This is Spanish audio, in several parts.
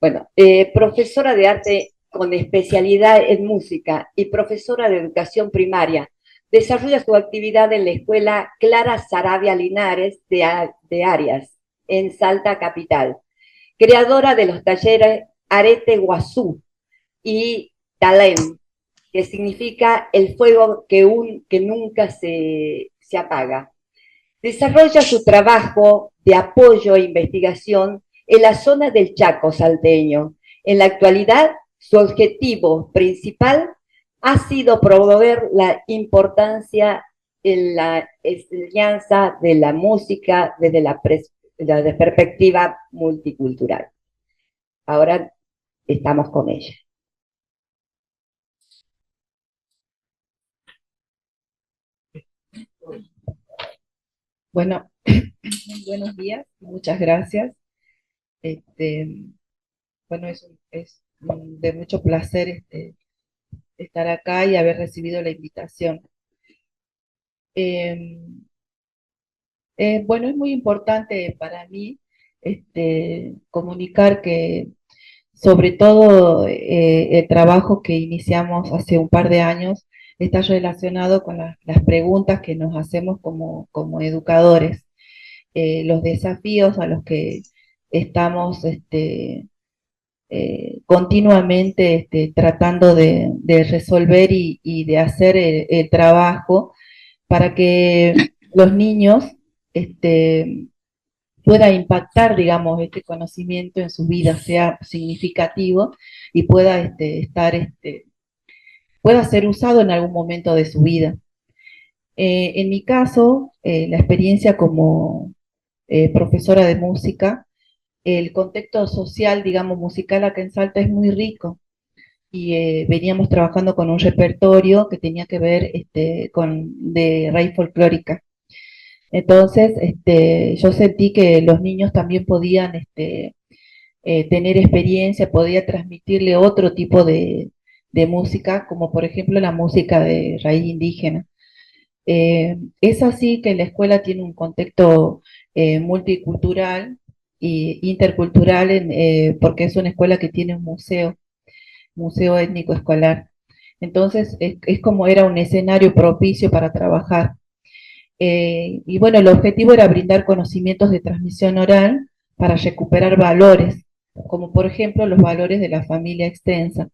Bueno, profesora de arte con especialidad en música y profesora de educación primaria. Desarrolla su actividad en la escuela Clara Saravia Linares de Arias, en Salta Capital. Creadora de los talleres Arete Guazú y Talem, que significa el fuego que nunca se apaga. Desarrolla su trabajo de apoyo e investigación en la zona del Chaco salteño. En la actualidad, su objetivo principal ha sido promover la importancia en la enseñanza de la música desde la perspectiva multicultural. Ahora estamos con ella. Bueno, buenos días, muchas gracias. Este, bueno, es de mucho placer estar acá y haber recibido la invitación. Eh, bueno, es muy importante para mí comunicar que sobre todo el trabajo que iniciamos hace un par de años está relacionado con las preguntas que nos hacemos como educadores, los desafíos a los que estamos continuamente tratando de resolver y de hacer el trabajo para que los niños este, pueda impactar, digamos, este conocimiento en su vida, sea significativo y pueda pueda ser usado en algún momento de su vida. En mi caso, la experiencia como profesora de música, el contexto social, digamos, musical acá en Salta es muy rico y veníamos trabajando con un repertorio que tenía que ver de raíz folclórica. Entonces, yo sentí que los niños también podían tener experiencia, podía transmitirle otro tipo de música, como por ejemplo la música de raíz indígena. Es así que la escuela tiene un contexto multicultural e intercultural, porque es una escuela que tiene un museo étnico escolar. Entonces, es como era un escenario propicio para trabajar. Y bueno, el objetivo era brindar conocimientos de transmisión oral para recuperar valores, como por ejemplo los valores de la familia extensa.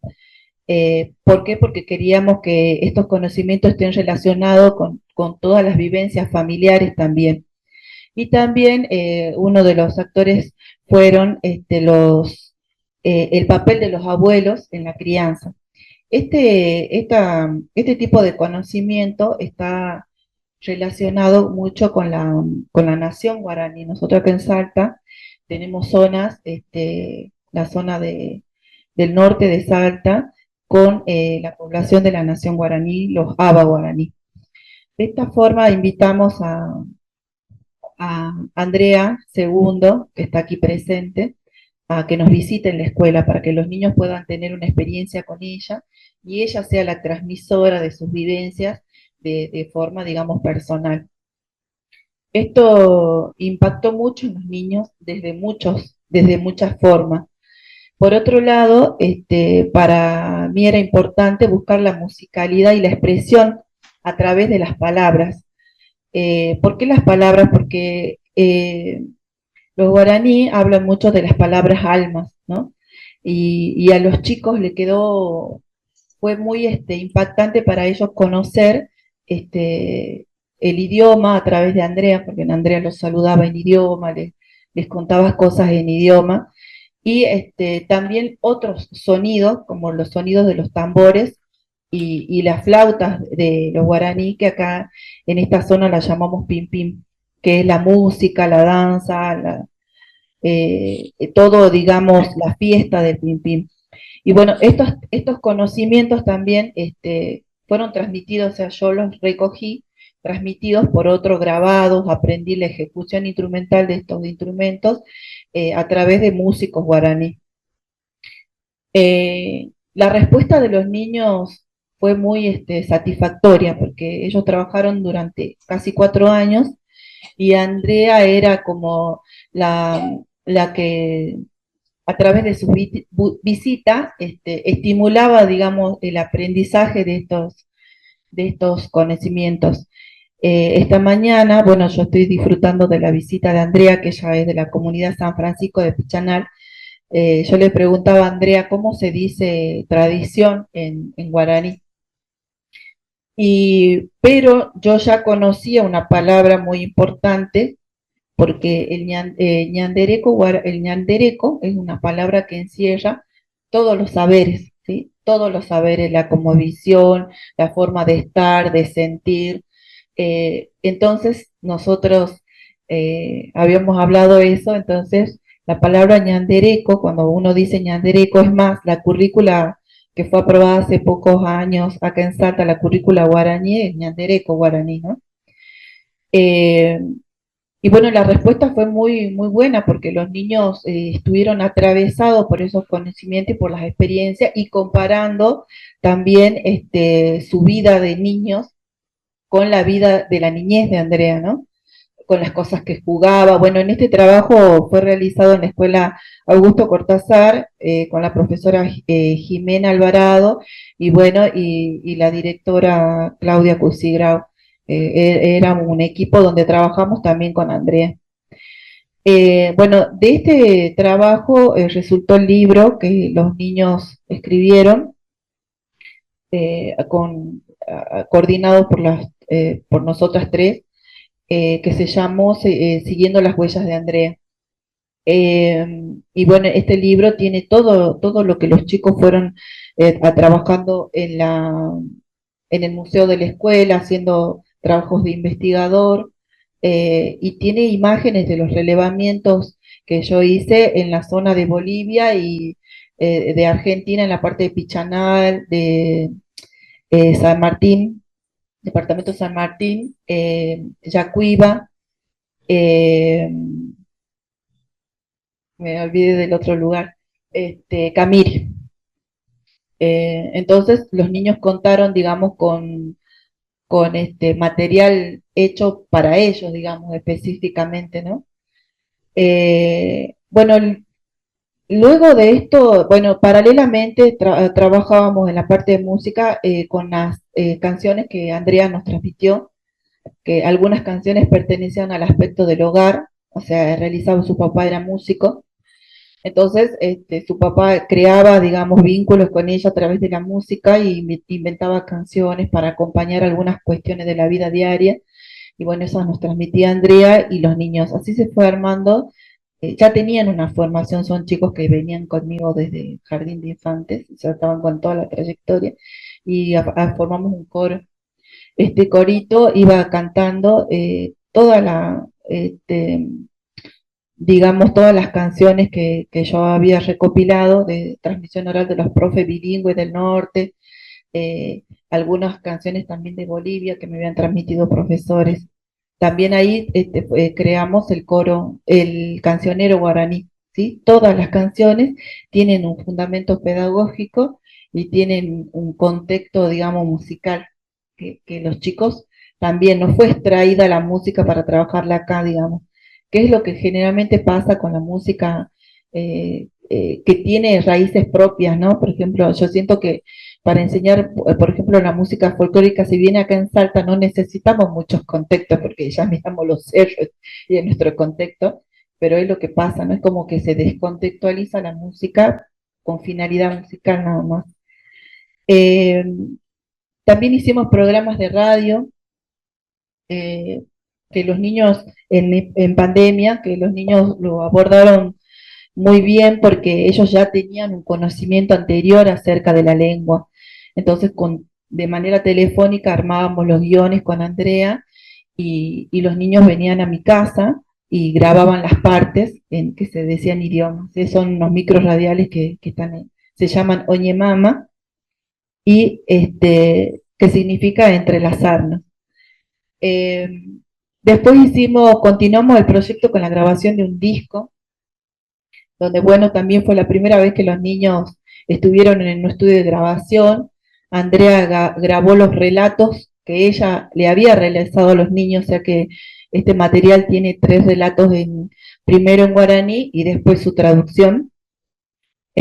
¿Por qué? Porque queríamos que estos conocimientos estén relacionados con todas las vivencias familiares también. Y también uno de los actores fueron el papel de los abuelos en la crianza. Este tipo de conocimiento está relacionado mucho con la nación guaraní. Nosotros acá en Salta tenemos zonas, la zona del norte de Salta, con la población de la nación guaraní, los Aba guaraní. De esta forma invitamos a Andrea Segundo, que está aquí presente, a que nos visite en la escuela para que los niños puedan tener una experiencia con ella y ella sea la transmisora de sus vivencias de forma, digamos, personal. Esto impactó mucho en los niños desde muchas formas. Por otro lado, para mí era importante buscar la musicalidad y la expresión a través de las palabras. ¿Por qué las palabras? Porque los guaraní hablan mucho de las palabras almas, ¿no? Y a los chicos fue muy impactante para ellos conocer el idioma a través de Andrea, porque Andrea los saludaba en idioma, les contaba cosas en idioma, y también otros sonidos, como los sonidos de los tambores y las flautas de los guaraní, que acá en esta zona la llamamos pim pim, que es la música, la danza, todo, digamos, la fiesta del pim pim. Y bueno, estos conocimientos también fueron transmitidos, o sea, yo los recogí, transmitidos por otros grabados, aprendí la ejecución instrumental de estos instrumentos a través de músicos guaraní. La respuesta de los niños fue muy satisfactoria porque ellos trabajaron durante casi 4 años y Andrea era como la que a través de sus visitas, estimulaba, digamos, el aprendizaje de estos conocimientos. Esta mañana, bueno, yo estoy disfrutando de la visita de Andrea, que ella es de la comunidad San Francisco de Pichanal. Yo le preguntaba a Andrea cómo se dice tradición en guaraní. Pero yo ya conocía una palabra muy importante, porque el ñandereco es una palabra que encierra todos los saberes, ¿sí? Todos los saberes, la cosmovisión, la forma de estar, de sentir. Entonces, nosotros habíamos hablado eso, entonces la palabra ñandereco, cuando uno dice ñandereco, es más, la currícula que fue aprobada hace pocos años acá en Salta, la currícula guaraní, es ñandereco guaraní, ¿no? Eh, y bueno, la respuesta fue muy, muy buena porque los niños estuvieron atravesados por esos conocimientos y por las experiencias y comparando también su vida de niños con la vida de la niñez de Andrea, ¿no? Con las cosas que jugaba. Bueno, en este trabajo fue realizado en la escuela Augusto Cortázar con la profesora Jimena Alvarado y bueno, y la directora Claudia Cusigrao. Era un equipo donde trabajamos también con Andrea. Bueno, de este trabajo resultó el libro que los niños escribieron, coordinado por nosotras tres, que se llamó Siguiendo las huellas de Andrea. Y bueno, este libro tiene todo lo que los chicos fueron trabajando en el museo de la escuela, haciendo trabajos de investigador, y tiene imágenes de los relevamientos que yo hice en la zona de Bolivia y de Argentina, en la parte de Pichanal, de San Martín, departamento San Martín, Yacuiba, eh, me olvidé del otro lugar, Camiri. Entonces los niños contaron, digamos, con este material hecho para ellos, digamos, específicamente, ¿no? Bueno, luego de esto, bueno, paralelamente trabajábamos en la parte de música con las canciones que Andrea nos transmitió, que algunas canciones pertenecían al aspecto del hogar, o sea, realizaba su papá era músico, entonces su papá creaba, digamos, vínculos con ella a través de la música y inventaba canciones para acompañar algunas cuestiones de la vida diaria, y bueno, eso nos transmitía Andrea y los niños, así se fue armando. Ya tenían una formación, son chicos que venían conmigo desde jardín de infantes, ya estaban con toda la trayectoria, y formamos un coro. Este corito iba cantando toda digamos, todas las canciones que yo había recopilado de transmisión oral de los profes bilingües del norte, algunas canciones también de Bolivia que me habían transmitido profesores. También ahí creamos el coro, el cancionero guaraní, ¿sí? Todas las canciones tienen un fundamento pedagógico y tienen un contexto, digamos, musical, que los chicos también, no fue extraída la música para trabajarla acá, digamos, que es lo que generalmente pasa con la música que tiene raíces propias, ¿no? Por ejemplo, yo siento que para enseñar, por ejemplo, la música folclórica, si viene acá en Salta, no necesitamos muchos contextos, porque ya miramos los cerros y en nuestro contexto, pero es lo que pasa, ¿no? Es como que se descontextualiza la música con finalidad musical nada más. Eh, También hicimos programas de radio, eh, que los niños en pandemia, que los niños lo abordaron muy bien porque ellos ya tenían un conocimiento anterior acerca de la lengua. Entonces, de manera telefónica armábamos los guiones con Andrea y los niños venían a mi casa y grababan las partes en que se decían idiomas. Son unos micros radiales que están se llaman Oñemama y que significa entrelazarnos. Eh, Después continuamos el proyecto con la grabación de un disco donde, bueno, también fue la primera vez que los niños estuvieron en un estudio de grabación. Andrea grabó los relatos que ella le había realizado a los niños, o sea que este material tiene 3 relatos, primero en guaraní y después su traducción.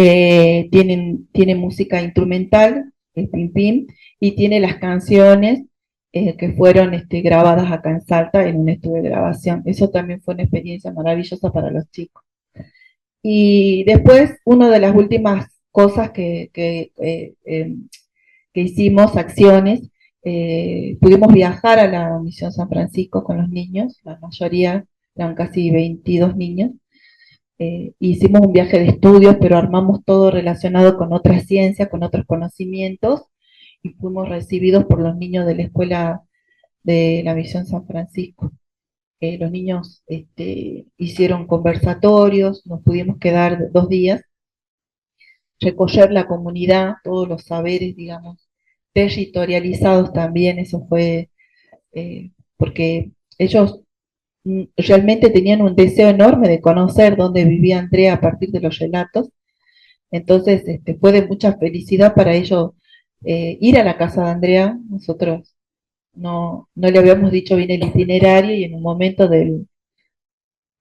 Tiene música instrumental, el Pim Pim, y tiene las canciones que fueron grabadas acá en Salta en un estudio de grabación. Eso también fue una experiencia maravillosa para los chicos. Y después, una de las últimas cosas que hicimos, acciones, pudimos viajar a la Misión San Francisco con los niños, la mayoría eran casi 22 niños. Hicimos un viaje de estudios, pero armamos todo relacionado con otras ciencias, con otros conocimientos, y fuimos recibidos por los niños de la escuela de la Misión San Francisco. Los niños hicieron conversatorios, nos pudimos quedar 2 días, recorrer la comunidad, todos los saberes, digamos, territorializados también. Eso fue porque ellos realmente tenían un deseo enorme de conocer dónde vivía Andrea a partir de los relatos. Entonces fue de mucha felicidad para ellos ir a la casa de Andrea. Nosotros no le habíamos dicho bien el itinerario, y en un momento del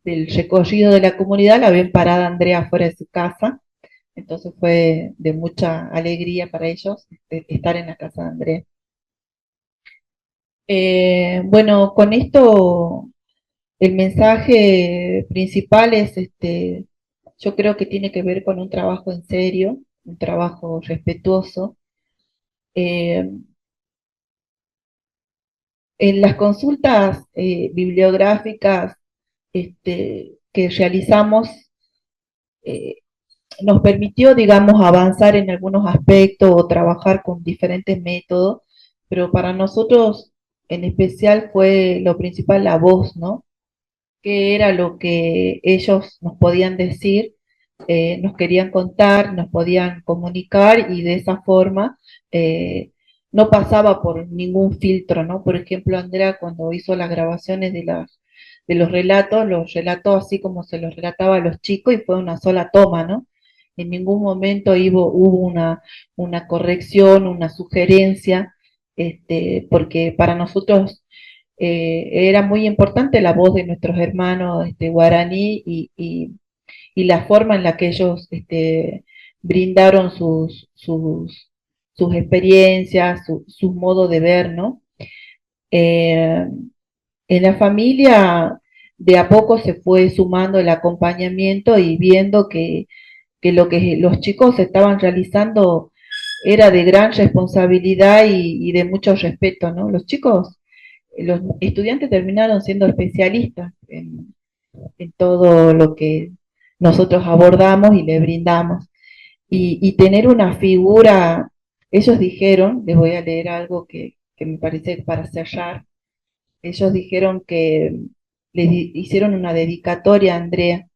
recorrido de la comunidad la ven parada Andrea fuera de su casa. Entonces fue de mucha alegría para ellos estar en la casa de Andrea. Bueno, con esto el mensaje principal es, yo creo que tiene que ver con un trabajo en serio, un trabajo respetuoso. Eh, en las consultas bibliográficas que realizamos, eh, nos permitió, digamos, avanzar en algunos aspectos o trabajar con diferentes métodos, pero para nosotros en especial fue lo principal la voz, ¿no? Qué era lo que ellos nos podían decir, nos querían contar, nos podían comunicar, y de esa forma no pasaba por ningún filtro, ¿no? Por ejemplo, Andrea, cuando hizo las grabaciones de los relatos así como se los relataba a los chicos, y fue una sola toma, ¿no? En ningún momento hubo una corrección, una sugerencia, porque para nosotros era muy importante la voz de nuestros hermanos guaraní, y la forma en la que ellos brindaron sus experiencias, su modo de ver, ¿no? Eh, en la familia de a poco se fue sumando el acompañamiento, y viendo que lo que los chicos estaban realizando era de gran responsabilidad y de mucho respeto, ¿no? Los estudiantes terminaron siendo especialistas en todo lo que nosotros abordamos y le brindamos. Y tener una figura, ellos dijeron, les voy a leer algo que me parece para cerrar. Ellos dijeron que hicieron una dedicatoria a Andrea.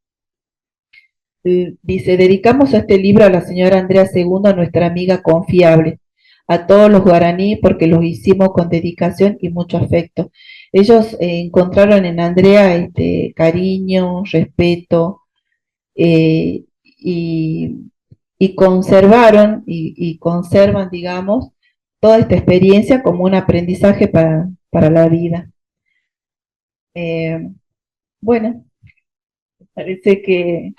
Dice: dedicamos este libro a la señora Andrea II, nuestra amiga confiable, a todos los guaraní, porque los hicimos con dedicación y mucho afecto. Ellos encontraron en Andrea cariño, respeto, y conservaron y conservan, digamos, toda esta experiencia como un aprendizaje para la vida. Eh, bueno, parece que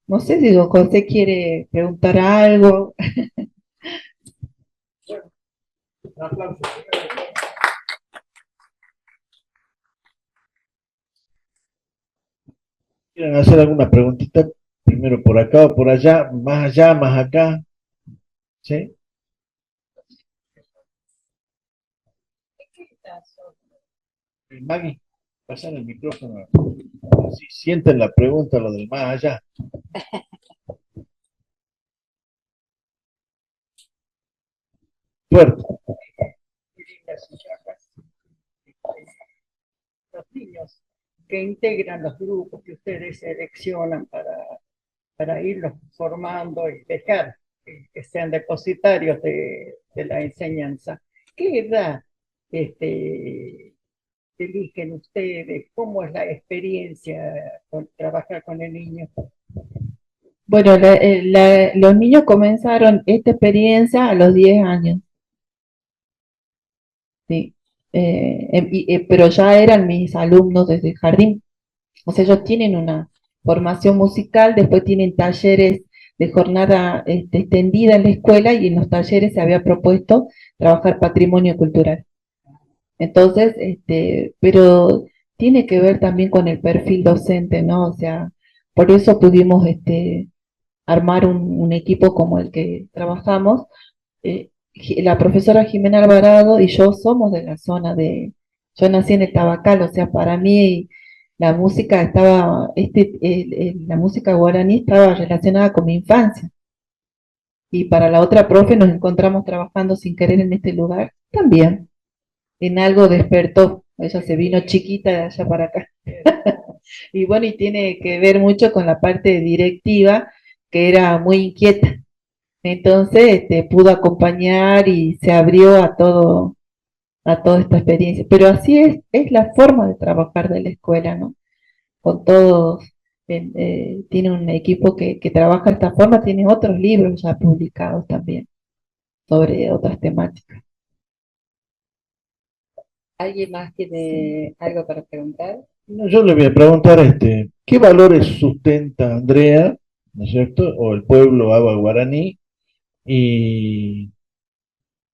no sé si don José quiere preguntar algo. Un aplauso. ¿Quieren hacer alguna preguntita? Primero por acá o por allá, más acá. ¿Sí? Maggie, pasan el micrófono. Si sienten la pregunta, lo del más allá. Fuerte. Los niños que integran los grupos que ustedes seleccionan para irlos formando y dejar que sean depositarios de la enseñanza. ¿Qué edad eligen ustedes? ¿Cómo es la experiencia con trabajar con el niño? Bueno, los niños comenzaron esta experiencia a los 10 años. Sí. Pero ya eran mis alumnos desde el jardín. O sea, ellos tienen formación musical, después tienen talleres de jornada extendida en la escuela y en los talleres se había propuesto trabajar patrimonio cultural. Entonces, pero tiene que ver también con el perfil docente, ¿no? O sea, por eso pudimos armar un equipo como el que trabajamos. La profesora Jimena Alvarado y yo somos de la zona yo nací en el Tabacal, o sea, para mí la música la música guaraní estaba relacionada con mi infancia. Y para la otra profe nos encontramos trabajando sin querer en este lugar también. En algo despertó, ella se vino chiquita de allá para acá. Y bueno, y tiene que ver mucho con la parte directiva, que era muy inquieta. Entonces, pudo acompañar y se abrió a toda esta experiencia. Pero así es la forma de trabajar de la escuela, ¿no? Con todos, tiene un equipo que trabaja de esta forma, tiene otros libros ya publicados también sobre otras temáticas. ¿Alguien más tiene algo para preguntar? No, yo le voy a preguntar, ¿qué valores sustenta Andrea, ¿no es cierto? O el pueblo Aba Guaraní, y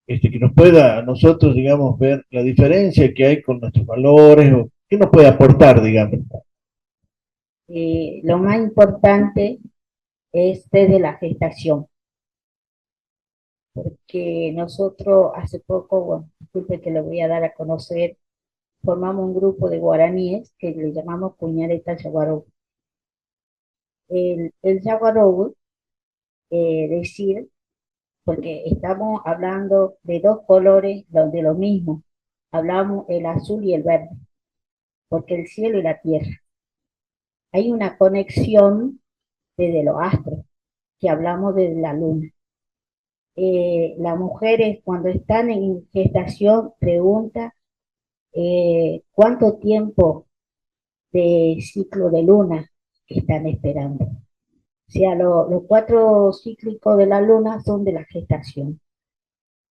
que nos pueda a nosotros, digamos, ver la diferencia que hay con nuestros valores, o qué nos puede aportar, digamos. Lo más importante es desde la gestación, porque nosotros hace poco, bueno, disculpe que lo voy a dar a conocer, formamos un grupo de guaraníes que le llamamos Cuñareta Yaguaró. El Yaguaró, decir, porque estamos hablando de dos colores de lo mismo, hablamos el azul y el verde, porque el cielo y la tierra. Hay una conexión desde los astros, que hablamos de la luna. Las mujeres cuando están en gestación preguntan cuánto tiempo de ciclo de luna están esperando. O sea, los 4 cíclicos de la luna son de la gestación.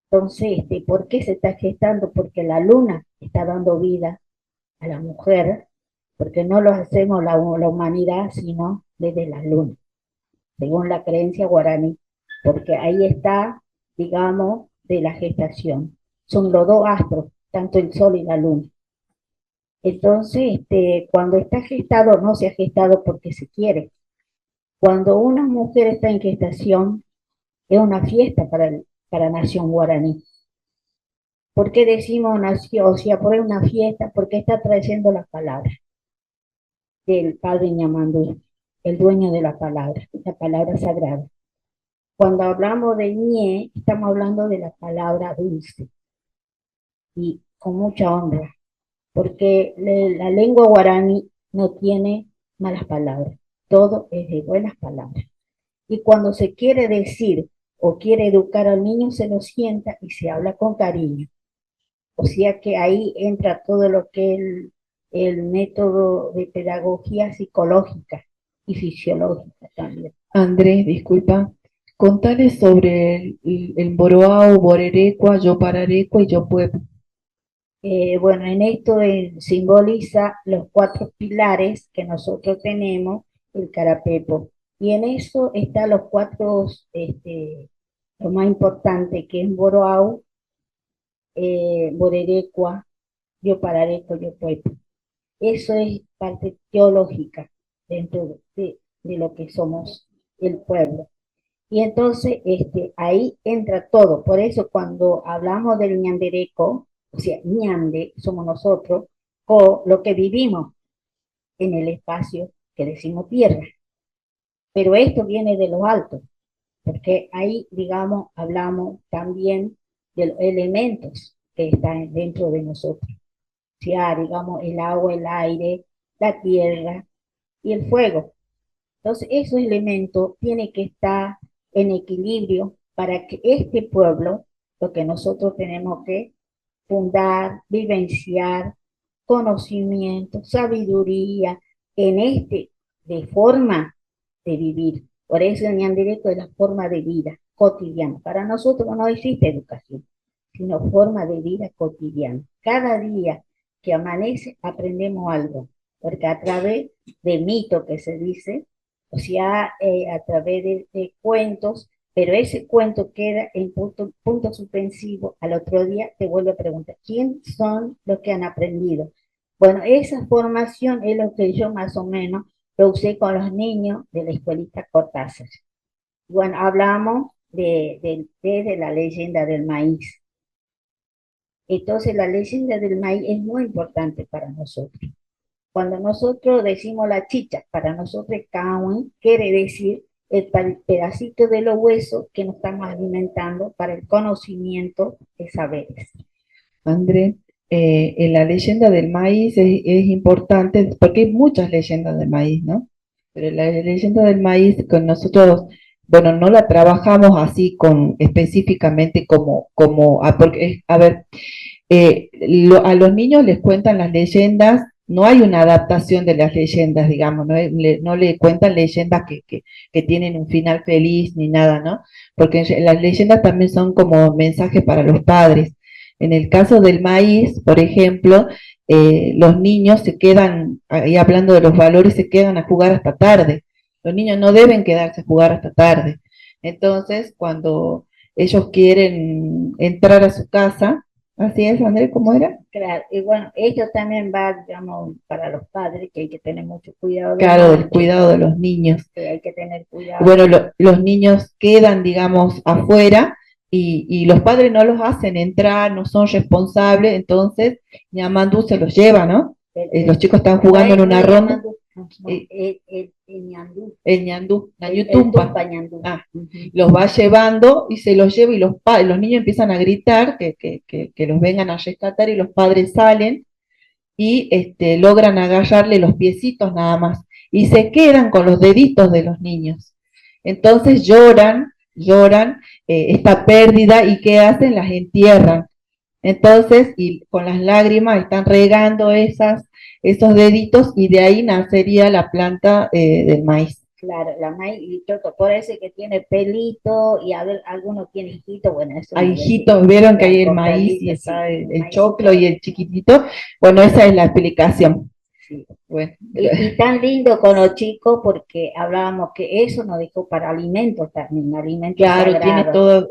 Entonces, ¿por qué se está gestando? Porque la luna está dando vida a la mujer, porque no lo hacemos la humanidad, sino desde la luna, según la creencia guaraní, porque ahí está, digamos, de la gestación. Son los dos astros, tanto el sol y la luna. Entonces, cuando está gestado, no se ha gestado porque se quiere. Cuando una mujer está en gestación, es una fiesta para la nación guaraní. ¿Por qué decimos nación? O sea, por una fiesta, porque está trayendo las palabras del padre Ñamandú, el dueño de la palabra sagrada. Cuando hablamos de ñe, estamos hablando de la palabra dulce y con mucha honra, porque la lengua guaraní no tiene malas palabras, todo es de buenas palabras. Y cuando se quiere decir o quiere educar al niño, se lo sienta y se habla con cariño. O sea que ahí entra todo lo que es el método de pedagogía psicológica y fisiológica también. Andrés, disculpa, contales sobre el Boroao, Borerecua, Yopararecua y Yopuepo. Bueno, en esto simboliza los 4 pilares que nosotros tenemos, el carapepo. Y en eso están los 4, lo más importante, que es Boroao, Borerecua, Yopararecua, Yopuepo. Eso es parte teológica dentro de lo que somos el pueblo. Y entonces ahí entra todo. Por eso cuando hablamos del ñandereco, o sea, ñande somos nosotros, o lo que vivimos en el espacio que decimos tierra. Pero esto viene de lo alto, porque ahí, digamos, hablamos también de los elementos que están dentro de nosotros. O sea, digamos, el agua, el aire, la tierra y el fuego. Entonces, esos elementos tienen que estar en equilibrio para que este pueblo, lo que nosotros tenemos que fundar, vivenciar, conocimiento, sabiduría, de forma de vivir. Por eso el ñandereco es la forma de vida cotidiana. Para nosotros no existe educación, sino forma de vida cotidiana. Cada día que amanece aprendemos algo, porque a través de mito que se dice, o sea, a través de cuentos, pero ese cuento queda en punto suspensivo. Al otro día te vuelve a preguntar, ¿quién son los que han aprendido? Bueno, esa formación es lo que yo más o menos lo usé con los niños de la escuelita Cortázar. Bueno, hablamos de la leyenda del maíz. Entonces, la leyenda del maíz es muy importante para nosotros. Cuando nosotros decimos la chicha, para nosotros cauen, quiere decir el pedacito de los huesos que nos estamos alimentando para el conocimiento de saberes. André, en la leyenda del maíz es importante, porque hay muchas leyendas del maíz, ¿no? Pero la leyenda del maíz con nosotros, bueno, no la trabajamos así específicamente porque, a ver, a los niños les cuentan las leyendas, no hay una adaptación de las leyendas, digamos, no le cuentan leyendas que tienen un final feliz ni nada, ¿no? Porque las leyendas también son como mensajes para los padres. En el caso del maíz, por ejemplo, los niños se quedan, ahí hablando de los valores, se quedan a jugar hasta tarde. Los niños no deben quedarse a jugar hasta tarde. Entonces, cuando ellos quieren entrar a su casa, así es, Andrés, ¿cómo era? Claro, y bueno, esto también va, digamos, para los padres, que hay que tener mucho cuidado. Claro, del cuidado de los niños. Que hay que tener cuidado. Bueno, los niños quedan, digamos, afuera y los padres no los hacen entrar, no son responsables, entonces Ñamandú se los lleva, ¿no? Los chicos están jugando en una ronda. El ñandú. El ñandú, ñandú. Los va llevando y se los lleva y los niños empiezan a gritar que los vengan a rescatar y los padres salen y logran agarrarle los piecitos nada más y se quedan con los deditos de los niños. Entonces lloran esta pérdida y ¿qué hacen? Las entierran. Entonces, y con las lágrimas están regando esos deditos y de ahí nacería la planta del maíz. Claro, la maíz, y por eso que tiene pelito y a ver, algunos tienen hijitos, bueno, eso. Hay hijitos, vieron que hay el maíz y está el choclo y el chiquitito. Bueno, esa es la explicación. Sí. Bueno. Y tan lindo con los chicos porque hablábamos que eso nos dijo para alimentos también, alimentos claro, sagrado. Tiene todo,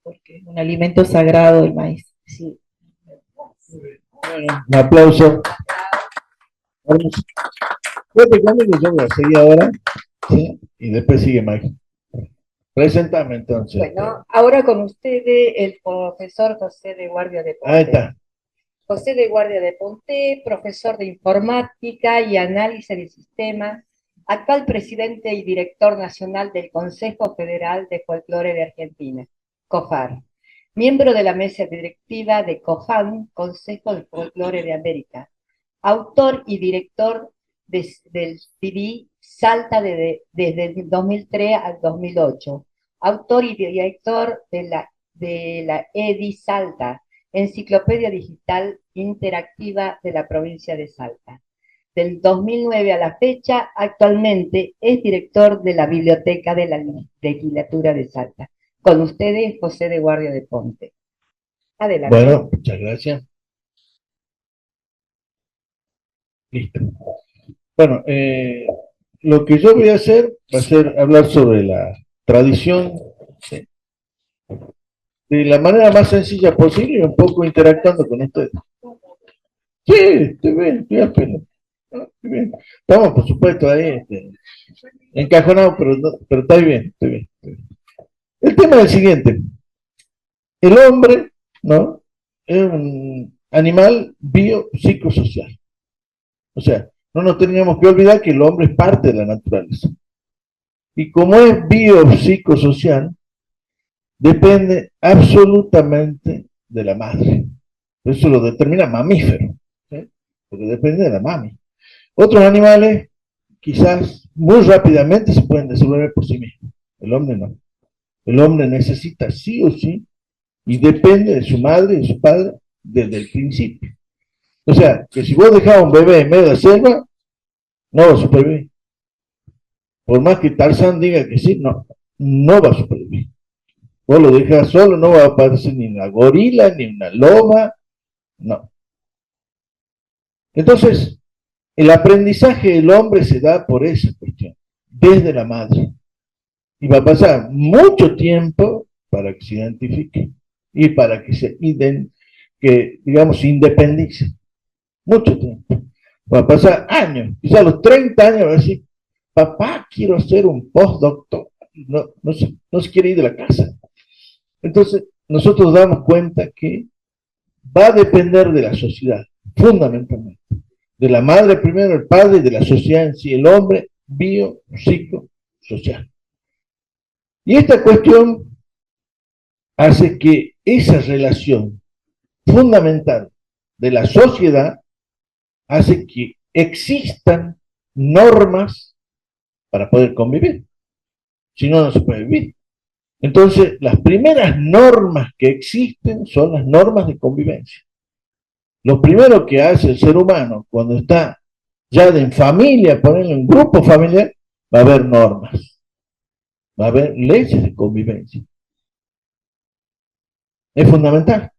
porque es un alimento sagrado el maíz. Sí. Un aplauso. Fíjate conmigo, yo voy a seguir ahora, ¿sí? Y después sigue Mike. Preséntame entonces. Bueno, ahora con ustedes el profesor José de Guardia de Ponte. Ahí está. José de Guardia de Ponte, profesor de Informática y Análisis de Sistemas, actual presidente y director nacional del Consejo Federal de Folclore de Argentina, COFAR, miembro de la mesa directiva de COFAN, Consejo de Folclore de América, autor y director del CD Salta desde el 2003 al 2008, autor y director de la EDI Salta, Enciclopedia Digital Interactiva de la provincia de Salta. Del 2009 a la fecha, actualmente es director de la Biblioteca de la Legislatura de Salta. Con ustedes, José de Guardia de Ponte. Adelante. Bueno, muchas gracias. Listo. Bueno, lo que yo voy a hacer va a ser hablar sobre la tradición, ¿sí?, de la manera más sencilla posible y un poco interactuando con ustedes. Sí, estoy bien, estoy apenas. Estoy bien. Estamos, por supuesto, ahí encajonados, pero está bien, estoy bien, estoy bien. El tema es el siguiente. El hombre, ¿no?, es un animal biopsicosocial. O sea, no nos teníamos que olvidar que el hombre es parte de la naturaleza. Y como es biopsicosocial, depende absolutamente de la madre. Eso lo determina mamífero, ¿sí?, porque depende de la mami. Otros animales quizás muy rápidamente se pueden desenvolver por sí mismos. El hombre no. El hombre necesita sí o sí y depende de su madre y de su padre desde el principio. O sea, que si vos dejás a un bebé en medio de la selva, no va a supervivir. Por más que Tarzán diga que sí, no va a supervivir. Vos lo dejas solo, no va a aparecer ni una gorila, ni una loma, no. Entonces, el aprendizaje del hombre se da por esa cuestión, desde la madre. Y va a pasar mucho tiempo para que se identifique y para que digamos, se independice. Mucho tiempo. Va a pasar años, quizás a los 30 años va a decir, papá, quiero hacer un postdoctor. No se quiere ir de la casa. Entonces, nosotros damos cuenta que va a depender de la sociedad, fundamentalmente. De la madre primero, el padre, y de la sociedad en sí, el hombre biopsicosocial. Y esta cuestión hace que esa relación fundamental de la sociedad hace que existan normas para poder convivir. Si no, no se puede vivir. Entonces, las primeras normas que existen son las normas de convivencia. Lo primero que hace el ser humano cuando está ya en familia, ponerlo en grupo familiar, va a haber normas, va a haber leyes de convivencia. Es fundamental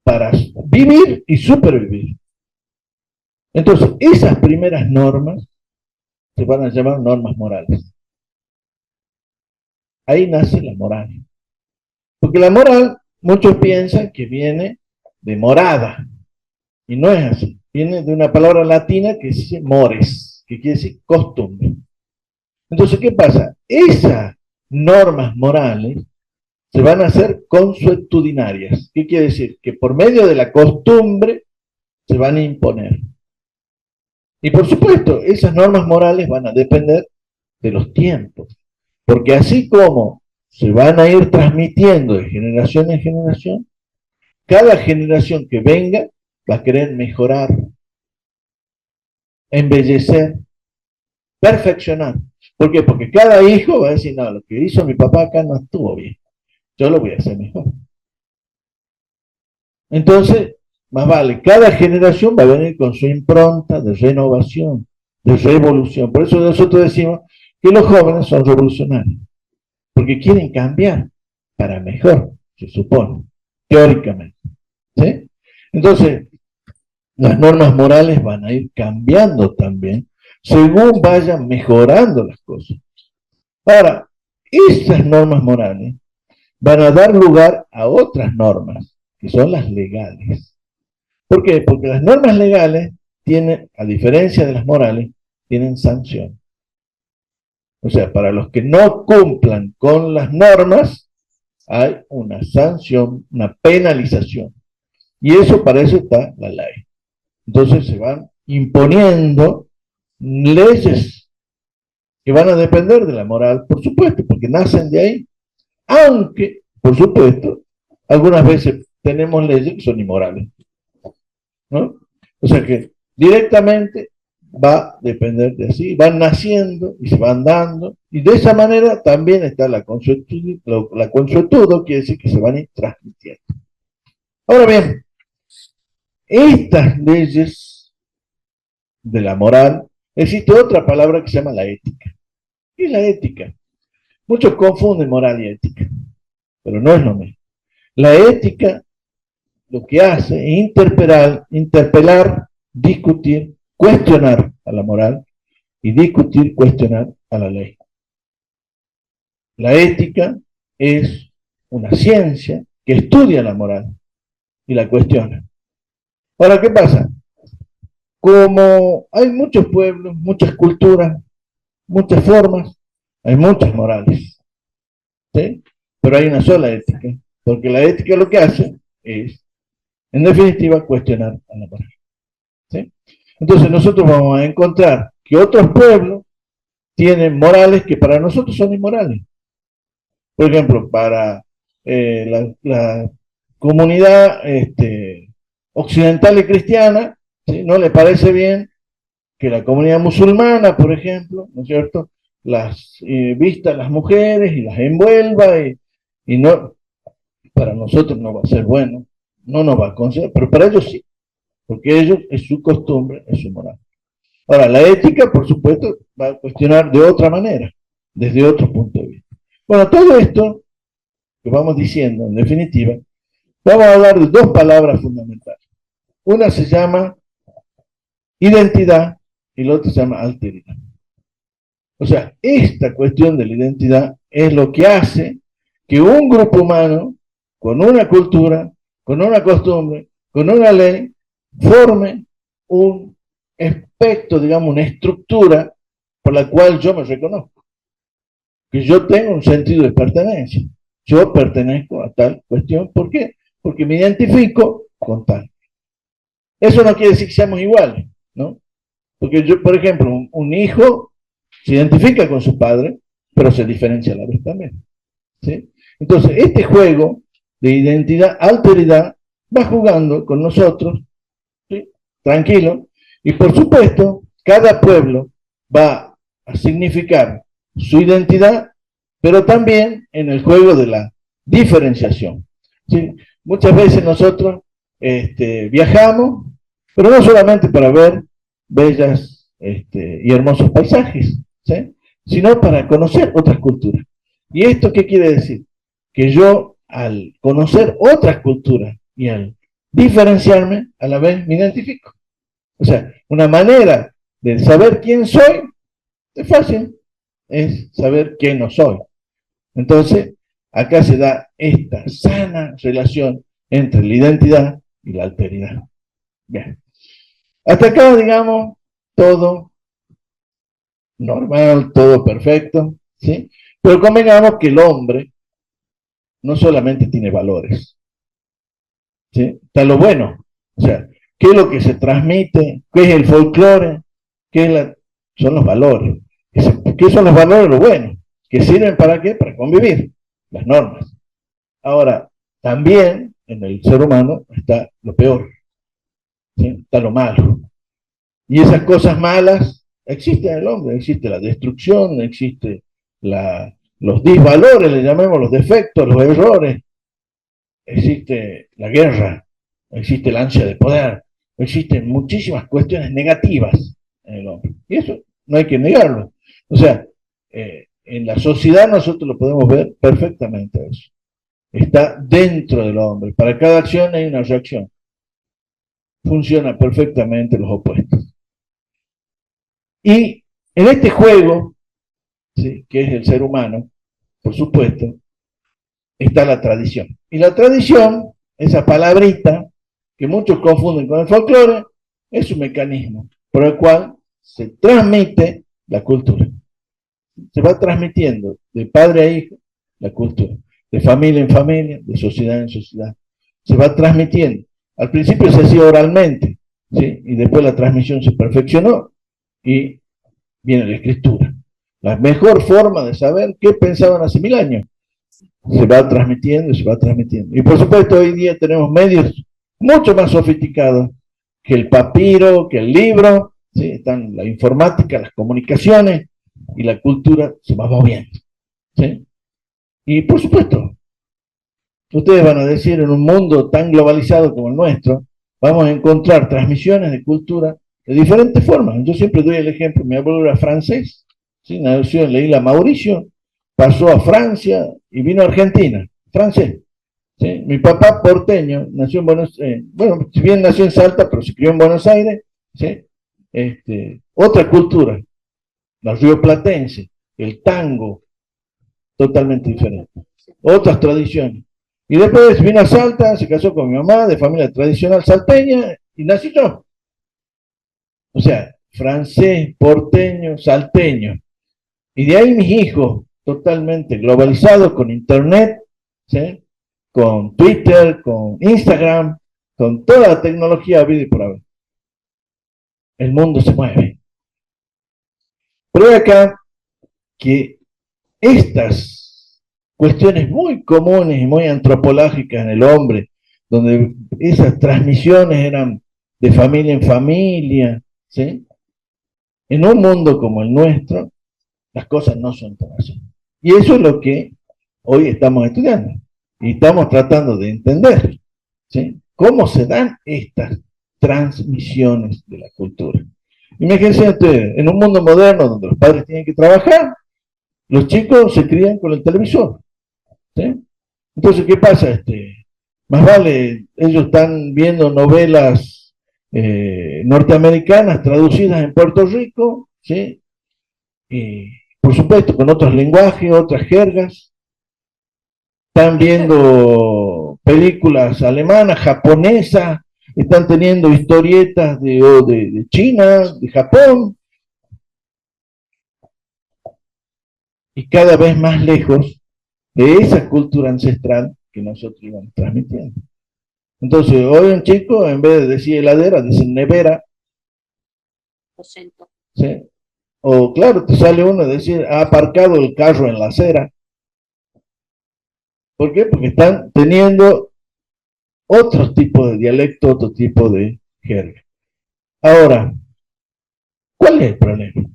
para vivir y supervivir. Entonces, esas primeras normas se van a llamar normas morales. Ahí nace la moral. Porque la moral, muchos piensan que viene de morada, y no es así. Viene de una palabra latina que dice mores, que quiere decir costumbre. Entonces, ¿qué pasa? Esas normas morales se van a hacer consuetudinarias. ¿Qué quiere decir? Que por medio de la costumbre se van a imponer. Y por supuesto, esas normas morales van a depender de los tiempos. Porque así como se van a ir transmitiendo de generación en generación, cada generación que venga va a querer mejorar, embellecer, perfeccionar. ¿Por qué? Porque cada hijo va a decir, no, lo que hizo mi papá acá no estuvo bien, yo lo voy a hacer mejor. Entonces, más vale, cada generación va a venir con su impronta de renovación, de revolución. Por eso nosotros decimos que los jóvenes son revolucionarios, porque quieren cambiar para mejor, se supone, teóricamente. ¿Sí? Entonces, las normas morales van a ir cambiando también, según vayan mejorando las cosas. Ahora, esas normas morales van a dar lugar a otras normas, que son las legales. ¿Por qué? Porque las normas legales tienen, a diferencia de las morales, tienen sanción. O sea, para los que no cumplan con las normas, hay una sanción, una penalización. Y eso, para eso está la ley. Entonces se van imponiendo leyes que van a depender de la moral, por supuesto, porque nacen de ahí. Aunque, por supuesto, algunas veces tenemos leyes que son inmorales, ¿no? O sea que directamente va a depender de así, van naciendo y se van dando, y de esa manera también está la consuetudo, quiere decir que se van a ir transmitiendo. Ahora bien, estas leyes de la moral, existe otra palabra que se llama la ética. ¿Qué es la ética? Muchos confunden moral y ética, pero no es lo mismo. La ética lo que hace es interpelar, discutir, cuestionar a la moral y discutir, cuestionar a la ley. La ética es una ciencia que estudia la moral y la cuestiona. Ahora, ¿qué pasa? Como hay muchos pueblos, muchas culturas, muchas formas, hay muchas morales, ¿sí? Pero hay una sola ética, porque la ética lo que hace es, en definitiva, cuestionar a la moral, ¿sí? Entonces nosotros vamos a encontrar que otros pueblos tienen morales que para nosotros son inmorales. Por ejemplo, para la comunidad occidental y cristiana, ¿sí? No le parece bien que la comunidad musulmana, por ejemplo, ¿no es cierto?, las vista a las mujeres y las envuelva y no, para nosotros no va a ser bueno, no nos va a considerar, pero para ellos sí, porque ellos es su costumbre, es su moral. Ahora, la ética, por supuesto, va a cuestionar de otra manera, desde otro punto de vista. Bueno, todo esto que vamos diciendo, en definitiva, vamos a hablar de dos palabras fundamentales. Una se llama identidad y el otro se llama alteridad. O sea, esta cuestión de la identidad es lo que hace que un grupo humano, con una cultura, con una costumbre, con una ley, forme un aspecto, digamos, una estructura por la cual yo me reconozco. Que yo tengo un sentido de pertenencia. Yo pertenezco a tal cuestión. ¿Por qué? Porque me identifico con tal. Eso no quiere decir que seamos iguales, ¿no? Porque yo, por ejemplo, un hijo se identifica con su padre, pero se diferencia a la vez también, ¿sí? Entonces, este juego de identidad, alteridad, va jugando con nosotros, ¿sí? Tranquilo, y por supuesto, cada pueblo va a significar su identidad, pero también en el juego de la diferenciación, ¿sí? Muchas veces nosotros viajamos, pero no solamente para ver bellas y hermosos paisajes, ¿sí? Sino para conocer otras culturas. ¿Y esto qué quiere decir? Que yo, al conocer otras culturas y al diferenciarme, a la vez me identifico. O sea, una manera de saber quién soy es fácil, es saber quién no soy. Entonces, acá se da esta sana relación entre la identidad y la alteridad. Bien. Hasta acá, digamos, todo normal, todo perfecto, ¿sí? Pero convengamos que el hombre no solamente tiene valores, ¿sí? Está lo bueno, o sea, ¿qué es lo que se transmite? ¿Qué es el folclore? Son los valores. ¿Qué son los valores? Lo bueno. ¿Que sirven para qué? Para convivir, las normas. Ahora, también en el ser humano está lo peor, ¿sí? Está lo malo. Y esas cosas malas existen en el hombre, existe la destrucción, existe los disvalores, le llamemos los defectos, los errores, existe la guerra, existe el ansia de poder, existen muchísimas cuestiones negativas en el hombre. Y eso no hay que negarlo. O sea, en la sociedad nosotros lo podemos ver perfectamente eso. Está dentro del hombre. Para cada acción hay una reacción. Funciona perfectamente los opuestos. Y en este juego, ¿sí?, que es el ser humano, por supuesto, está la tradición. Y la tradición, esa palabrita que muchos confunden con el folclore, es un mecanismo por el cual se transmite la cultura. Se va transmitiendo de padre a hijo la cultura, de familia en familia, de sociedad en sociedad. Se va transmitiendo. Al principio se hacía oralmente, ¿sí? Y después la transmisión se perfeccionó y viene la escritura. La mejor forma de saber qué pensaban hace 1000 años. Se va transmitiendo y se va transmitiendo. Y por supuesto hoy día tenemos medios mucho más sofisticados que el papiro, que el libro, ¿sí? Están la informática, las comunicaciones, y la cultura se va moviendo, ¿sí? Y por supuesto, ustedes van a decir, en un mundo tan globalizado como el nuestro, vamos a encontrar transmisiones de cultura de diferentes formas. Yo siempre doy el ejemplo, mi abuelo era francés, ¿sí? Nació en la isla Mauricio, pasó a Francia y vino a Argentina, francés, ¿sí? Mi papá porteño, nació en Buenos Aires, bueno, si bien nació en Salta, pero se crió en Buenos Aires, ¿sí? Otra cultura, la rioplatense, el tango, totalmente diferente. Otras tradiciones. Y después vino a Salta, se casó con mi mamá, de familia tradicional salteña, y nací yo. O sea, francés, porteño, salteño. Y de ahí mis hijos, totalmente globalizados, con internet, ¿sí?, con Twitter, con Instagram, con toda la tecnología habida y por haber. El mundo se mueve. Pero hay acá que estas cuestiones muy comunes y muy antropológicas en el hombre, donde esas transmisiones eran de familia en familia, ¿sí?, en un mundo como el nuestro, las cosas no son tan así. Y eso es lo que hoy estamos estudiando. Y estamos tratando de entender, ¿sí?, cómo se dan estas transmisiones de la cultura. Imagínense ustedes, en un mundo moderno donde los padres tienen que trabajar, los chicos se crían con el televisor, ¿sí? Entonces, ¿qué pasa? Más vale, ellos están viendo novelas norteamericanas traducidas en Puerto Rico, ¿sí? Y, por supuesto, con otros lenguajes, otras jergas. Están viendo películas alemanas, japonesas, están teniendo historietas de China, de Japón, y cada vez más lejos de esa cultura ancestral que nosotros íbamos transmitiendo. Entonces, hoy un chico, en vez de decir heladera, dice nevera. ¿Sí? O claro, te sale uno a decir, ha aparcado el carro en la acera. ¿Por qué? Porque están teniendo otro tipo de dialecto, otro tipo de jerga. Ahora, ¿cuál es el problema?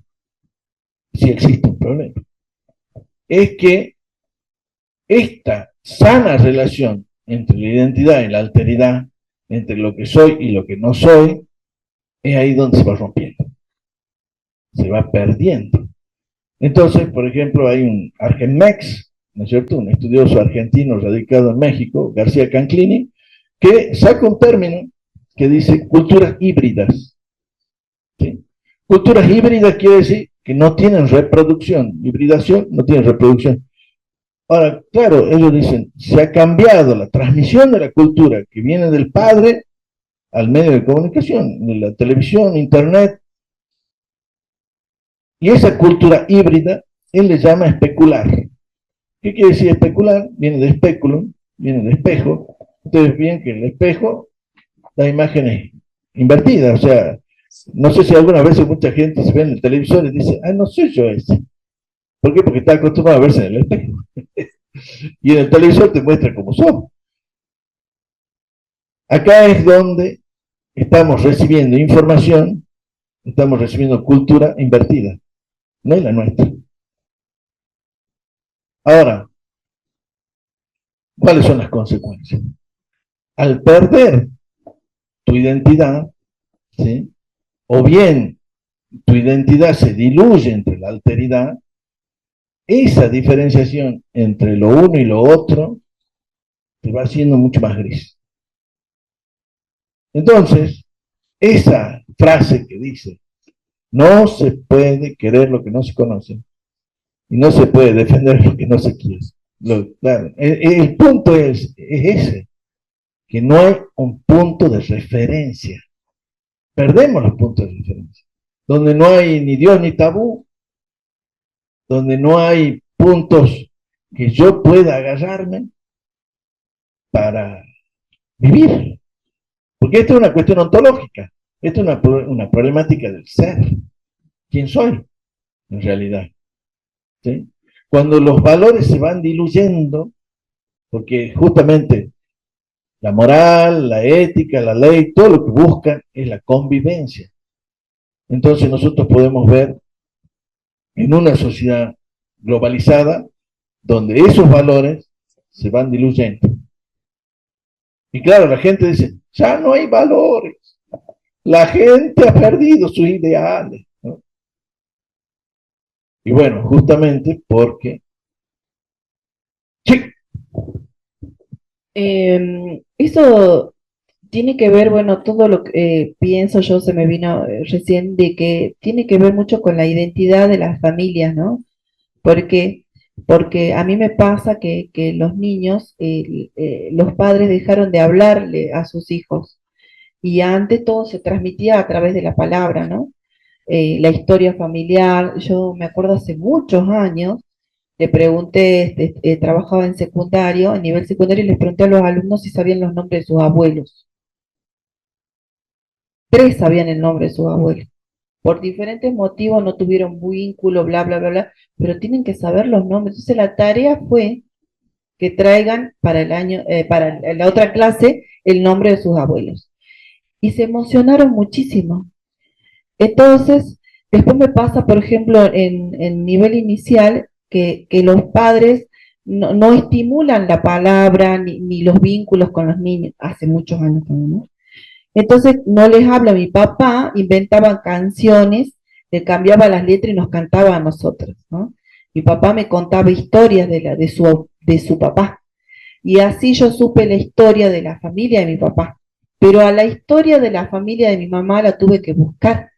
Si existe un problema. Es que esta sana relación entre la identidad y la alteridad, entre lo que soy y lo que no soy, es ahí donde se va rompiendo, se va perdiendo. Entonces, por ejemplo, hay un Argenmex, ¿no es cierto?, un estudioso argentino radicado en México, García Canclini, que saca un término que dice culturas híbridas. ¿Sí? Culturas híbridas quiere decir que no tienen reproducción, hibridación no tiene reproducción. Ahora, claro, ellos dicen, se ha cambiado la transmisión de la cultura que viene del padre al medio de comunicación, de la televisión, internet, y esa cultura híbrida, él le llama especular. ¿Qué quiere decir especular? Viene de speculum, viene de espejo. Ustedes ven que el espejo da imágenes invertidas, o sea, no sé si alguna vez mucha gente se ve en el televisor y dice, ah, no soy yo ese. ¿Por qué? Porque está acostumbrado a verse en el espejo. Y en el televisor te muestra cómo son. Acá es donde estamos recibiendo información, estamos recibiendo cultura invertida, no es la nuestra. Ahora, ¿cuáles son las consecuencias? Al perder tu identidad, ¿sí?, o bien tu identidad se diluye entre la alteridad, esa diferenciación entre lo uno y lo otro se va haciendo mucho más gris. Entonces, esa frase que dice, no se puede querer lo que no se conoce, y no se puede defender lo que no se quiere. Claro, el punto es ese, que no hay un punto de referencia. Perdemos los puntos de referencia. Donde no hay ni Dios ni tabú, donde no hay puntos que yo pueda agarrarme para vivir. Porque esta es una cuestión ontológica, esta es una problemática del ser. ¿Quién soy? En realidad. ¿Sí? Cuando los valores se van diluyendo, porque justamente la moral, la ética, la ley, todo lo que buscan es la convivencia. Entonces nosotros podemos ver en una sociedad globalizada donde esos valores se van diluyendo. Y claro, la gente dice, ya no hay valores, la gente ha perdido sus ideales, ¿no? Y bueno, justamente porque... Sí. Eso tiene que ver, bueno, todo lo que pienso yo se me vino recién de que tiene que ver mucho con la identidad de las familias, ¿no? Porque a mí me pasa que los niños, los padres dejaron de hablarle a sus hijos y antes todo se transmitía a través de la palabra, ¿no? La historia familiar, yo me acuerdo hace muchos años, le pregunté, trabajaba en secundario, a nivel secundario, y les pregunté a los alumnos si sabían los nombres de sus abuelos. 3 sabían el nombre de sus abuelos. Por diferentes motivos no tuvieron vínculo, bla, bla, bla, bla, pero tienen que saber los nombres. Entonces la tarea fue que traigan para el año, para la otra clase, el nombre de sus abuelos. Y se emocionaron muchísimo. Entonces, después me pasa, por ejemplo, en nivel inicial, que los padres no estimulan la palabra ni los vínculos con los niños, hace muchos años también, ¿no? Entonces no les habla. Mi papá inventaba canciones, le cambiaba las letras y nos cantaba a nosotros, ¿no? Mi papá me contaba historias de su papá, y así yo supe la historia de la familia de mi papá, pero a la historia de la familia de mi mamá la tuve que buscar.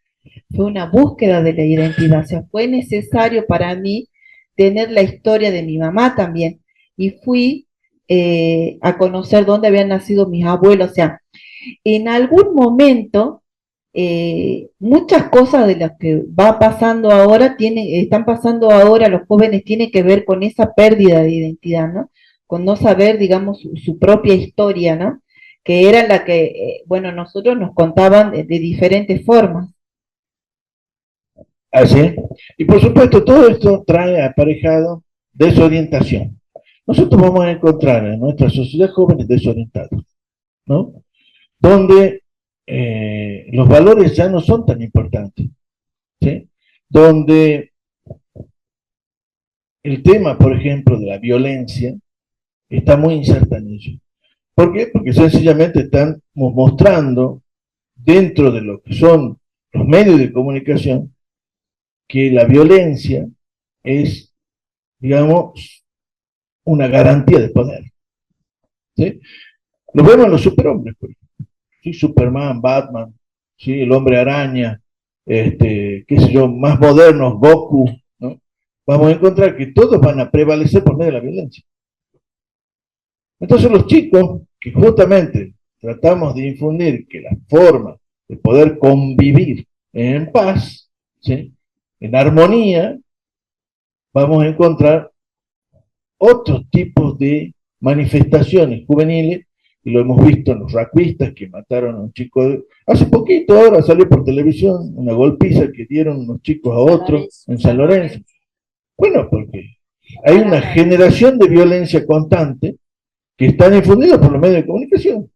Fue una búsqueda de la identidad, o sea, fue necesario para mí tener la historia de mi mamá también. Y fui a conocer dónde habían nacido mis abuelos, o sea, en algún momento muchas cosas de las que va pasando ahora están pasando ahora los jóvenes tienen que ver con esa pérdida de identidad, ¿no? Con no saber, digamos, su propia historia, ¿no? Que era la que, bueno, nosotros nos contaban de diferentes formas. Así es. Y por supuesto, todo esto trae aparejado desorientación. Nosotros vamos a encontrar en nuestra sociedad jóvenes desorientados, ¿no? Donde los valores ya no son tan importantes, ¿sí? Donde el tema, por ejemplo, de la violencia está muy inserta en ellos. ¿Por qué? Porque sencillamente están mostrando dentro de lo que son los medios de comunicación que la violencia es, digamos, una garantía de poder, ¿sí? Lo vemos en los superhombres, pues. ¿Sí? Superman, Batman, ¿sí? El hombre araña, qué sé yo, más modernos, Goku, ¿no? Vamos a encontrar que todos van a prevalecer por medio de la violencia. Entonces los chicos, que justamente tratamos de infundir que la forma de poder convivir en paz, ¿sí? En armonía, vamos a encontrar otros tipos de manifestaciones juveniles, y lo hemos visto en los raquistas que mataron a un chico, hace poquito ahora salió por televisión una golpiza que dieron unos chicos a otros en San Lorenzo. Bueno, porque hay una generación de violencia constante que están infundidos por los medios de comunicación,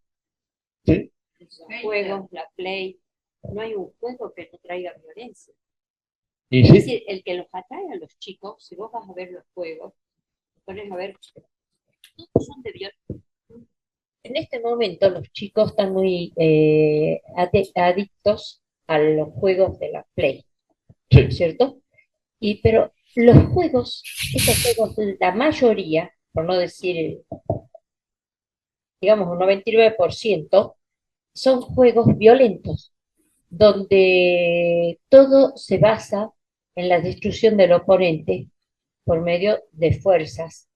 ¿sí? Los juegos, la Play, no hay un juego que no traiga violencia. Y Es sí, decir, el que los atrae a los chicos, si vos vas a ver los juegos, pones a ver, todos son de violencia. En este momento los chicos están muy adictos a los juegos de la Play, sí, ¿cierto? Pero los juegos, estos juegos, la mayoría, por no decir, digamos, un 99%, son juegos violentos, donde todo se basa en la destrucción del oponente por medio de fuerzas,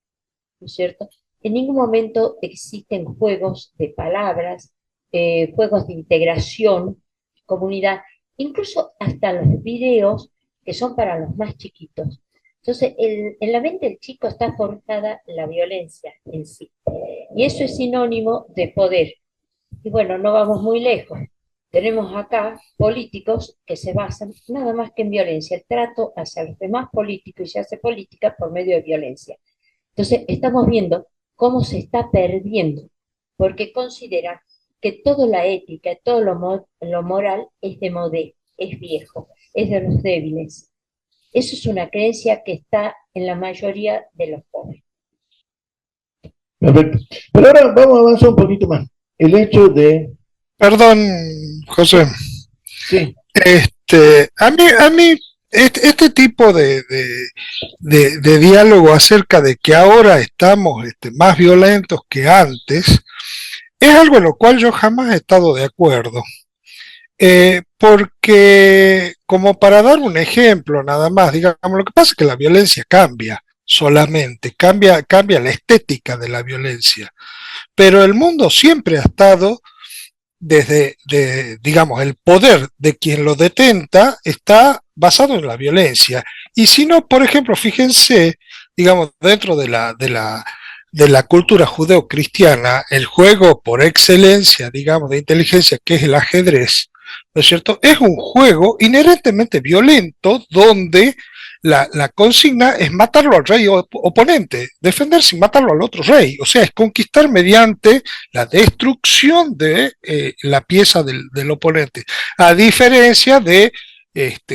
¿no es cierto? En ningún momento existen juegos de palabras, juegos de integración, comunidad, incluso hasta los videos que son para los más chiquitos. Entonces, en la mente del chico está forjada la violencia en sí. Y eso es sinónimo de poder. Y bueno, no vamos muy lejos. Tenemos acá políticos que se basan nada más que en violencia. El trato hacia los demás políticos y se hace política por medio de violencia. Entonces, estamos viendo cómo se está perdiendo, porque considera que toda la ética, todo lo moral es de modé, es viejo, es de los débiles. Eso es una creencia que está en la mayoría de los jóvenes. perfecto. Pero ahora vamos a avanzar un poquito más. El hecho de, Perdón, José. sí, A mí este tipo de diálogo acerca de que ahora estamos más violentos que antes, es algo en lo cual yo jamás he estado de acuerdo. Porque, como para dar un ejemplo nada más, digamos, lo que pasa es que la violencia cambia solamente, cambia la estética de la violencia, pero el mundo siempre ha estado digamos, el poder de quien lo detenta está basado en la violencia. Y si no, por ejemplo, fíjense, digamos, dentro de la cultura judeocristiana, el juego por excelencia, digamos, de inteligencia, que es el ajedrez, ¿no es cierto? Es un juego inherentemente violento donde la consigna es matarlo al rey oponente, defender sin matarlo al otro rey, o sea, es conquistar mediante la destrucción de la pieza del oponente, a diferencia de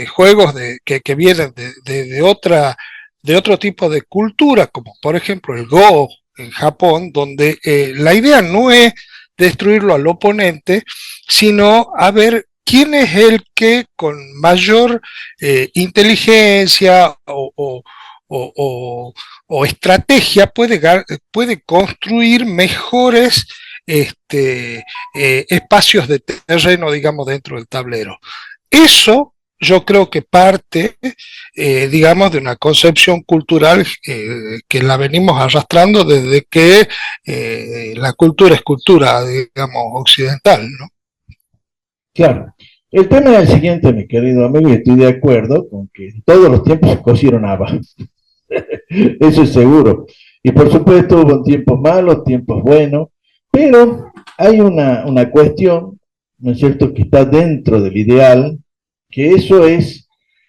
juegos que vienen de otro tipo de cultura, como por ejemplo el Go en Japón, donde la idea no es destruirlo al oponente, sino a ver quién es el que con mayor inteligencia o estrategia puede construir mejores espacios de terreno, digamos, dentro del tablero. Eso yo creo que parte, digamos, de una concepción cultural que la venimos arrastrando desde que la cultura es cultura, digamos, occidental, ¿no? Claro. El tema es el siguiente, mi querido amigo, y estoy de acuerdo con que en todos los tiempos se cocieron habas. Eso es seguro. Y por supuesto hubo tiempos malos, tiempos buenos, pero hay una cuestión, ¿no es cierto?, que está dentro del ideal, que eso es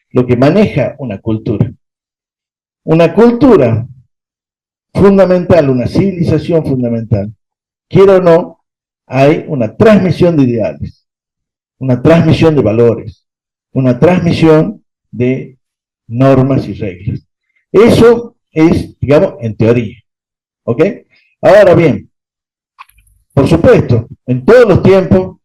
lo que maneja una cultura. Una cultura fundamental, una civilización fundamental, quiera o no, hay una transmisión de ideales, una transmisión de valores, una transmisión de normas y reglas. Eso es, digamos, en teoría. ¿Ok? Ahora bien, por supuesto, en todos los tiempos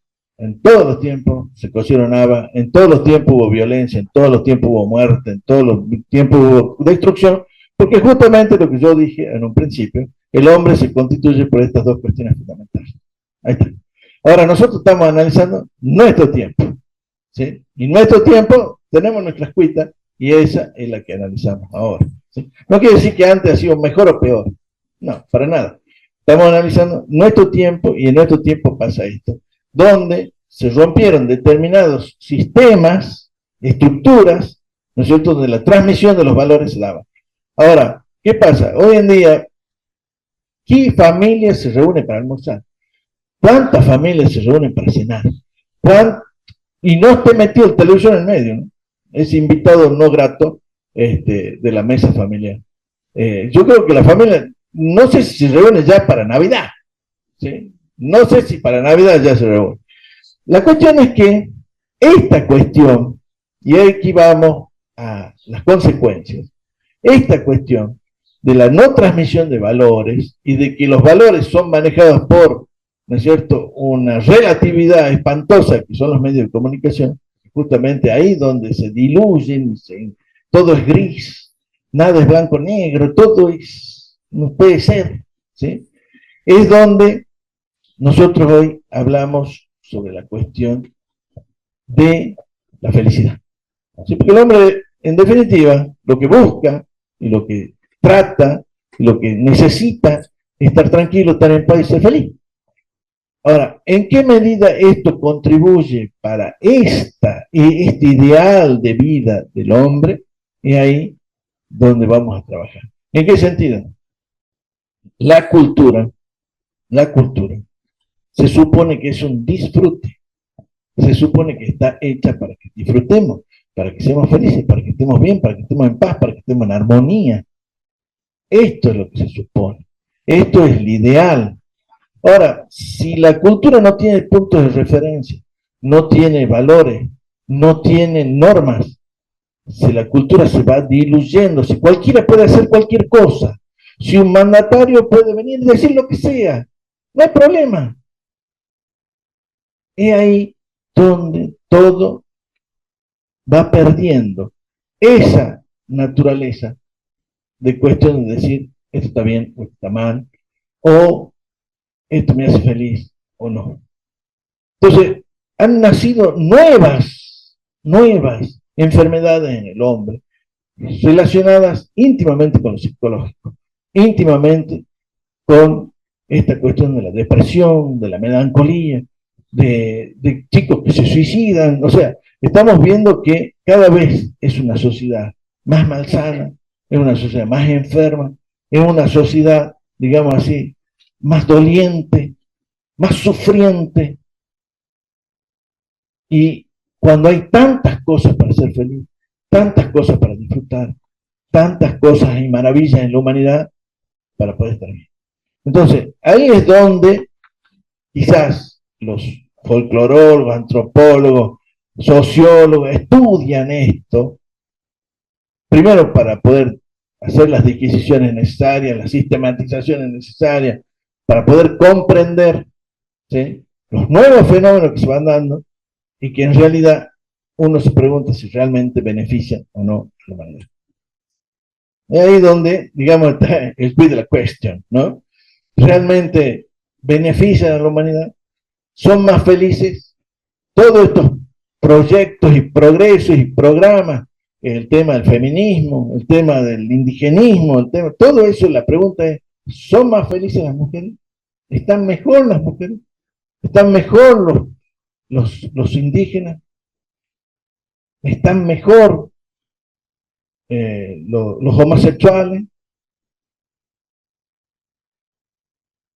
se cocieron habas, en todos los tiempos hubo violencia, en todos los tiempos hubo muerte, en todos los tiempos hubo destrucción, porque justamente lo que yo dije en un principio, el hombre se constituye por estas dos cuestiones fundamentales. Ahí está. Ahora nosotros estamos analizando nuestro tiempo, ¿sí? Y nuestro tiempo tenemos nuestras cuitas y esa es la que analizamos ahora, ¿sí? No quiere decir que antes ha sido mejor o peor, no, para nada. Estamos analizando nuestro tiempo y en nuestro tiempo pasa esto, donde se rompieron determinados sistemas, estructuras, ¿no es cierto?, donde la transmisión de los valores se daba. Ahora, ¿qué pasa? Hoy en día, ¿qué familia se reúne para almorzar? ¿Cuántas familias se reúnen para cenar? Y no esté metido el televisor en medio, ¿no? Es invitado no grato de la mesa familiar. Yo creo que la familia, no sé si se reúne ya para Navidad, ¿sí? No sé si para Navidad ya se reúne. La cuestión es que esta cuestión, y aquí vamos a las consecuencias, esta cuestión de la no transmisión de valores y de que los valores son manejados por, ¿no es cierto?, una relatividad espantosa que son los medios de comunicación, justamente ahí donde se diluyen, todo es gris, nada es blanco-negro, todo es, no puede ser, ¿sí? Es donde nosotros hoy hablamos sobre la cuestión de la felicidad. ¿Sí? Porque el hombre, en definitiva, lo que busca y lo que trata, y lo que necesita es estar tranquilo, estar en paz y ser feliz. Ahora, ¿en qué medida esto contribuye para este ideal de vida del hombre? Es ahí donde vamos a trabajar. ¿En qué sentido? La cultura se supone que es un disfrute, se supone que está hecha para que disfrutemos, para que seamos felices, para que estemos bien, para que estemos en paz, para que estemos en armonía. Esto es lo que se supone, esto es el ideal. Ahora, si la cultura no tiene puntos de referencia, no tiene valores, no tiene normas, si la cultura se va diluyendo, si cualquiera puede hacer cualquier cosa, si un mandatario puede venir y decir lo que sea, no hay problema. Es ahí donde todo va perdiendo esa naturaleza de cuestión de decir, esto está bien o esto está mal, o esto me hace feliz o no. Entonces, han nacido nuevas enfermedades en el hombre, relacionadas íntimamente con lo psicológico, íntimamente con esta cuestión de la depresión, de la melancolía, de chicos que se suicidan. O sea, estamos viendo que cada vez es una sociedad más malsana, es una sociedad más enferma, es una sociedad, digamos así, más doliente, más sufriente. Y cuando hay tantas cosas para ser feliz, tantas cosas para disfrutar, tantas cosas y maravillas en la humanidad para poder estar bien. Entonces, ahí es donde quizás los folclorólogos, antropólogos, sociólogos estudian esto, primero para poder hacer las disquisiciones necesarias, las sistematizaciones necesarias, para poder comprender, ¿sí?, los nuevos fenómenos que se van dando y que en realidad uno se pregunta si realmente benefician o no a la humanidad. Y ahí donde, digamos, está el quid de la cuestión, ¿no? Realmente benefician a la humanidad, son más felices. Todos estos proyectos y progresos y programas, el tema del feminismo, el tema del indigenismo, todo eso, la pregunta es, ¿son más felices las mujeres? ¿Están mejor las mujeres? ¿Están mejor los indígenas? ¿Están mejor los homosexuales?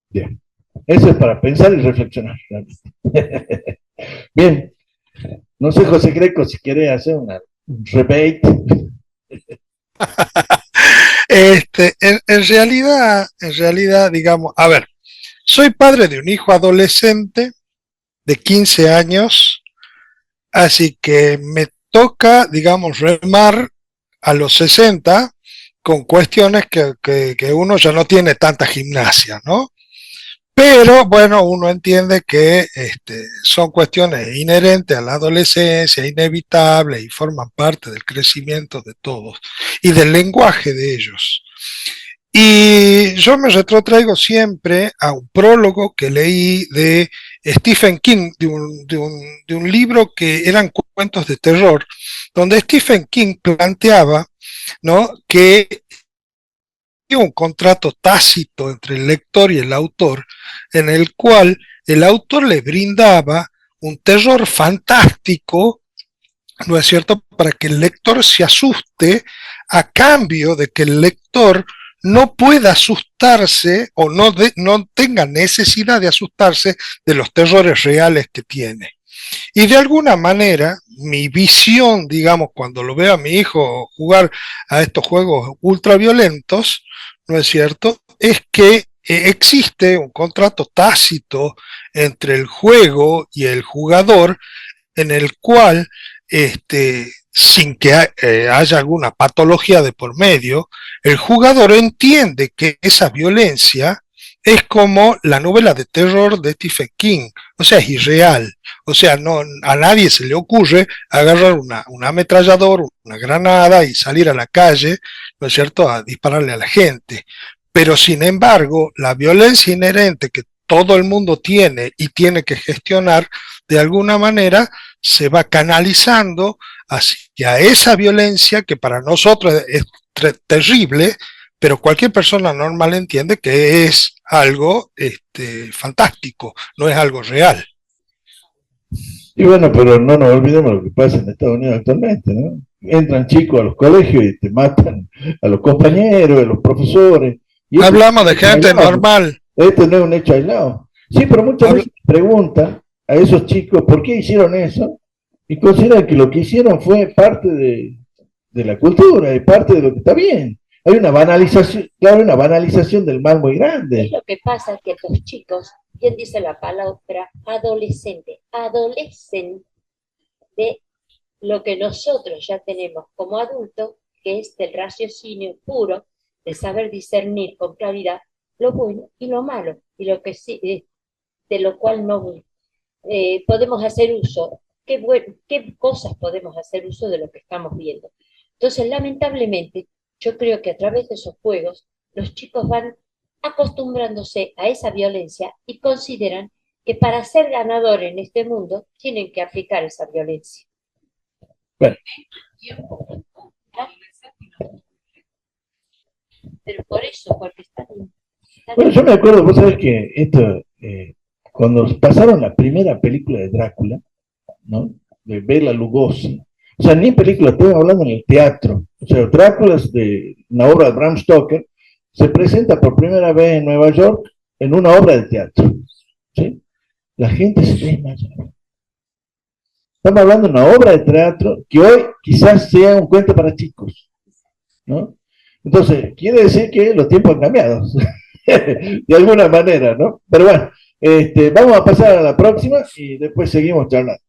Bien, eso es para pensar y reflexionar. Bien, no sé, José Greco, si quiere hacer un rebate. En realidad, digamos, a ver, soy padre de un hijo adolescente de 15 años, así que me toca, digamos, remar a los 60 con cuestiones que uno ya no tiene tanta gimnasia, ¿no? Pero bueno, uno entiende que son cuestiones inherentes a la adolescencia, inevitables y forman parte del crecimiento de todos y del lenguaje de ellos. Y yo me retrotraigo siempre a un prólogo que leí de Stephen King, de un libro que eran cuentos de terror, donde Stephen King planteaba, ¿no?, que un contrato tácito entre el lector y el autor, en el cual el autor le brindaba un terror fantástico, ¿no es cierto?, para que el lector se asuste, a cambio de que el lector no pueda asustarse o no tenga necesidad de asustarse de los terrores reales que tiene. Y de alguna manera, mi visión, digamos, cuando lo veo a mi hijo jugar a estos juegos ultraviolentos, ¿no es cierto?, es que existe un contrato tácito entre el juego y el jugador, en el cual, sin que haya alguna patología de por medio, el jugador entiende que esa violencia es como la novela de terror de Stephen King, o sea, es irreal. O sea, a nadie se le ocurre agarrar una ametralladora, una granada y salir a la calle, ¿no es cierto?, a dispararle a la gente. Pero sin embargo, la violencia inherente que todo el mundo tiene y tiene que gestionar, de alguna manera se va canalizando hacia esa violencia que para nosotros es terrible, pero cualquier persona normal entiende que es algo fantástico, no es algo real. Y bueno, pero no nos olvidemos lo que pasa en Estados Unidos actualmente, ¿no? Entran chicos a los colegios y te matan a los compañeros, a los profesores. Y hablamos de gente aislado, normal. Esto no es un hecho aislado. Sí, pero muchas veces preguntan a esos chicos por qué hicieron eso y consideran que lo que hicieron fue parte de la cultura, y parte de lo que está bien. Hay una banalización, claro, una banalización del mal muy grande. Es lo que pasa, que los chicos, ¿quién dice la palabra adolescente? Adolecen de lo que nosotros ya tenemos como adultos, que es del raciocinio puro, de saber discernir con claridad lo bueno y lo malo, y lo que sí, de lo cual no podemos hacer uso. ¿Qué cosas podemos hacer uso de lo que estamos viendo? Entonces, lamentablemente, yo creo que a través de esos juegos, los chicos van acostumbrándose a esa violencia y consideran que para ser ganador en este mundo tienen que aplicar esa violencia. Bueno. Pero por eso, porque están bueno, yo me acuerdo, vos sabés que esto, cuando pasaron la primera película de Drácula, ¿no?, de Bela Lugosi, o sea, ni en película, estoy hablando en el teatro. O sea, Drácula es de una obra de Bram Stoker, se presenta por primera vez en Nueva York en una obra de teatro, ¿sí? La gente se desmaya. Estamos hablando de una obra de teatro que hoy quizás sea un cuento para chicos, ¿no? Entonces, quiere decir que los tiempos han cambiado, de alguna manera, ¿no? Pero bueno, vamos a pasar a la próxima y después seguimos charlando.